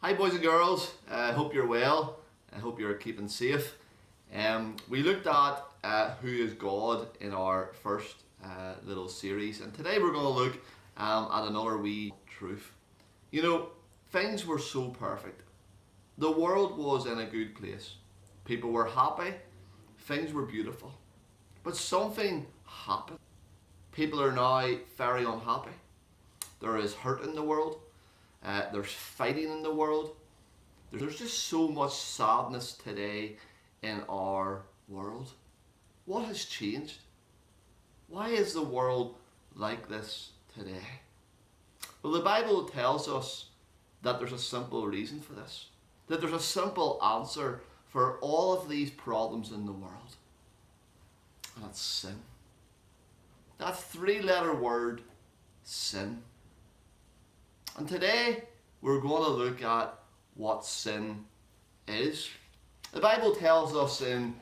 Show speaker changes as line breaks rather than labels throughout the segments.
Hi boys and girls, I hope you're well. I hope you're keeping safe. We looked at who is God in our first little series, and today we're going to look at another wee truth. You know, things were so perfect. The world was in a good place. People were happy, things were beautiful. But something happened. People are now very unhappy. There is hurt in the world, there's fighting in the world. There's just so much sadness today in our world. What has changed? Why is the world like this today? Well, the Bible tells us that there's a simple reason for this, that there's a simple answer for all of these problems in the world, and that's sin. That three-letter word, sin. And today we're going to look at what sin is. The Bible tells us in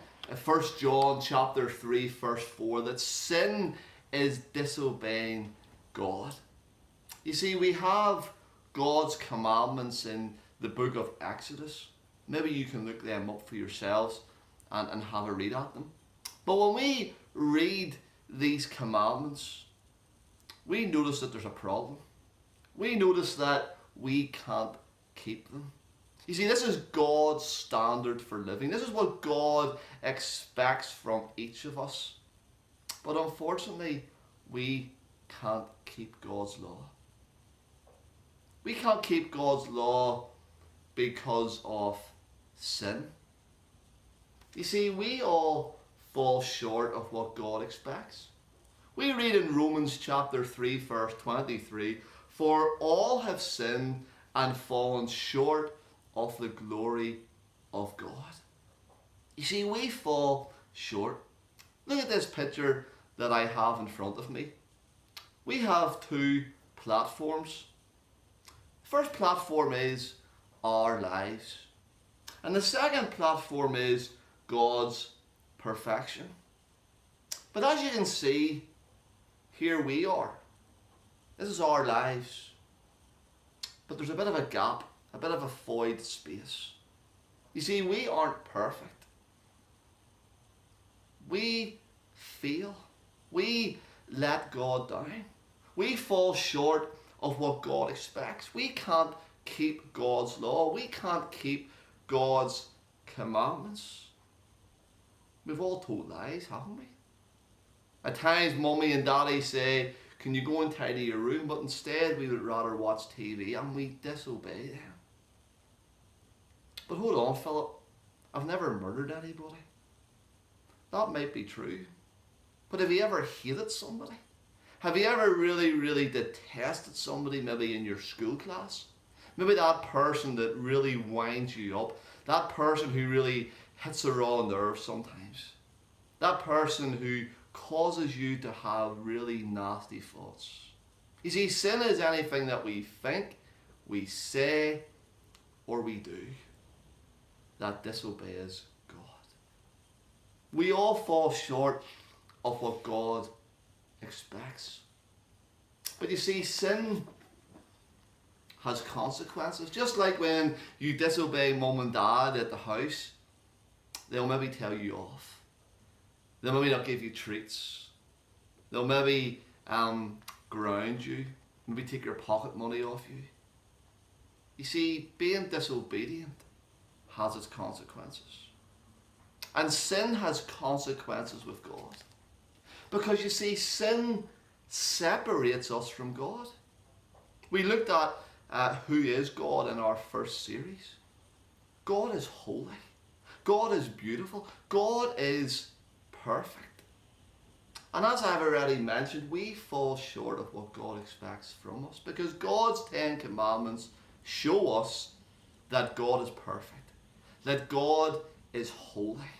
1 John chapter 3 verse 4 that sin is disobeying God. You see, we have God's commandments in the book of Exodus. Maybe you can look them up for yourselves and have a read at them. But when we read these commandments, we notice that there's a problem. We notice that we can't keep them. You see, this is God's standard for living. This is what God expects from each of us. But unfortunately, we can't keep God's law. We can't keep God's law because of sin. You see, we all fall short of what God expects. We read in Romans chapter 3 verse 23, "For all have sinned and fallen short of the glory of God." You see, we fall short. Look at this picture that I have in front of me. We have two platforms. The first platform is our lives, and the second platform is God's perfection. But as you can see, here we are. This is our lives. But there's a bit of a gap, a bit of a void space. You see, we aren't perfect. We fail. We let God down. We fall short of what God expects. We can't keep God's law. We can't keep God's commandments. We've all told lies, haven't we? At times, mummy and daddy say, "Can you go and tidy your room?" But instead we would rather watch TV, and we disobey them. But hold on, Philip. I've never murdered anybody. That might be true. But have you ever hated somebody? Have you ever really, really detested somebody, maybe in your school class? Maybe that person that really winds you up. That person who really hits a raw nerve sometimes. That person who causes you to have really nasty thoughts. You see, sin is anything that we think, we say, or we do that disobeys God. We all fall short of what God expects. But you see, sin has consequences. Just like when you disobey mum and dad at the house, they'll maybe tell you off. They'll maybe not give you treats. They'll maybe ground you, maybe take your pocket money off you. You see, being disobedient has its consequences. And sin has consequences with God. Because you see, sin separates us from God. We looked at who is God in our first series. God is holy. God is beautiful. God is perfect. And as I've already mentioned, we fall short of what God expects from us, because God's 10 commandments show us that God is perfect, that God is holy.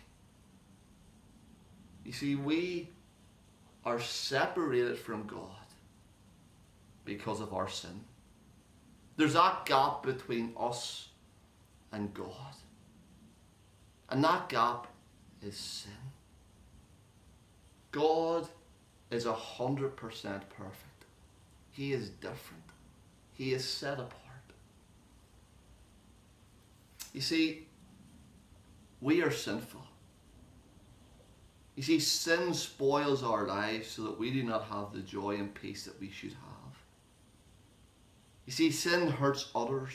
You see, we are separated from God because of our sin. There's that gap between us and God. And that gap is sin. God is 100% perfect. He is different. He is set apart. You see, we are sinful. You see, sin spoils our lives so that we do not have the joy and peace that we should have. You see, sin hurts others.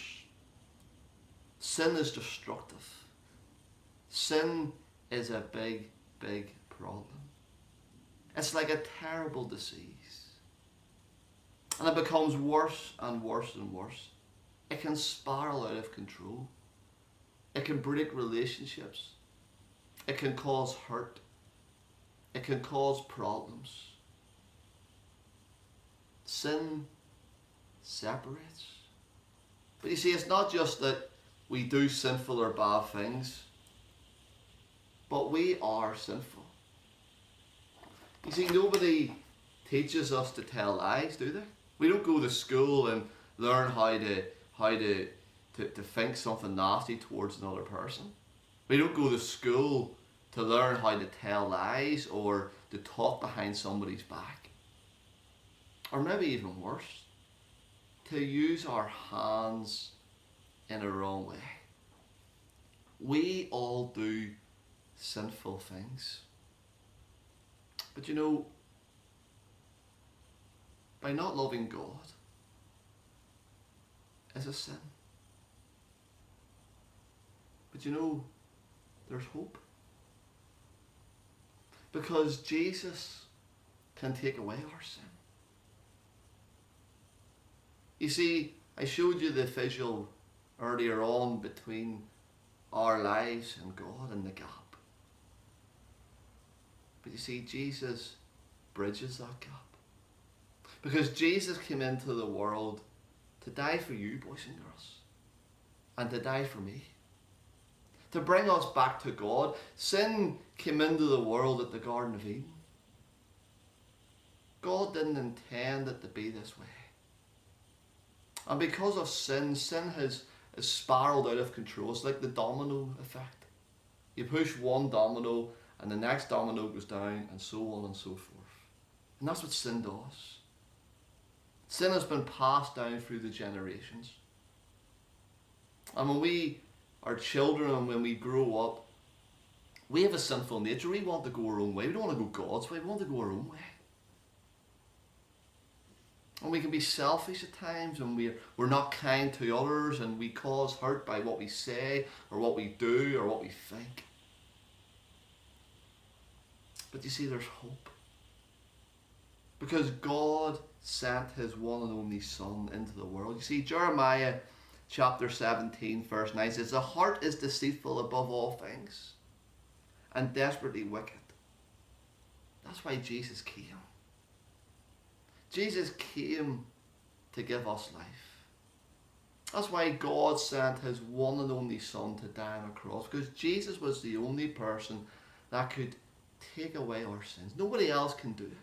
Sin is destructive. Sin is a big, big problem. It's like a terrible disease. And it becomes worse and worse and worse. It can spiral out of control. It can break relationships. It can cause hurt. It can cause problems. Sin separates. But you see, it's not just that we do sinful or bad things, but we are sinful. You see, nobody teaches us to tell lies, do they? We don't go to school and learn how to think something nasty towards another person. We don't go to school to learn how to tell lies or to talk behind somebody's back. Or maybe even worse, to use our hands in a wrong way. We all do sinful things. But you know, by not loving God is a sin. But you know, there's hope. Because Jesus can take away our sin. You see, I showed you the visual earlier on between our lives and God and the gap. But you see, Jesus bridges that gap. Because Jesus came into the world to die for you, boys and girls, and to die for me. To bring us back to God. Sin came into the world at the Garden of Eden. God didn't intend it to be this way. And because of sin, sin has spiraled out of control. It's like the domino effect. You push one domino and the next domino goes down, and so on and so forth. And that's what sin does. Sin has been passed down through the generations. And when we are children and when we grow up, we have a sinful nature. We want to go our own way. We don't want to go God's way. We want to go our own way. And we can be selfish at times, and we're not kind to others, and we cause hurt by what we say or what we do or what we think. But you see, there's hope. Because God sent his one and only Son into the world. You see, Jeremiah chapter 17 verse 9 says, "The heart is deceitful above all things and desperately wicked." That's why Jesus came. Jesus came to give us life. That's why God sent his one and only Son to die on a cross, because Jesus was the only person that could take away our sins. Nobody else can do it.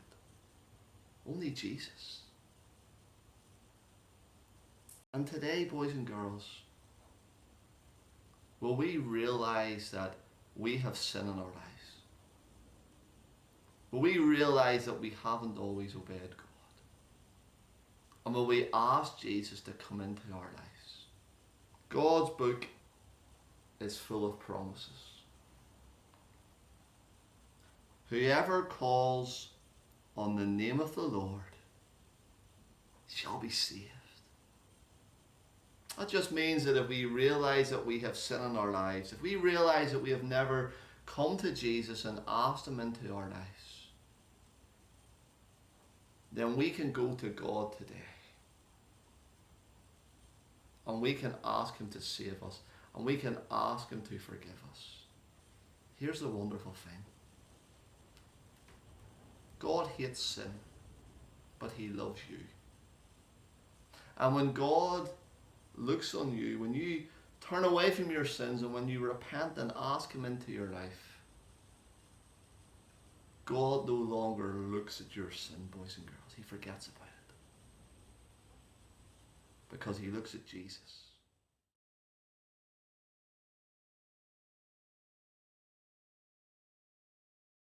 Only Jesus. And today, boys and girls, will we realize that we have sin in our lives? Will we realize that we haven't always obeyed God? And will we ask Jesus to come into our lives? God's book is full of promises. Whoever calls on the name of the Lord shall be saved. That just means that if we realize that we have sin in our lives, if we realize that we have never come to Jesus and asked him into our lives, then we can go to God today. And we can ask him to save us. And we can ask him to forgive us. Here's the wonderful thing. God hates sin, but he loves you. And when God looks on you, when you turn away from your sins and when you repent and ask him into your life, God no longer looks at your sin, boys and girls. He forgets about it. Because he looks at Jesus.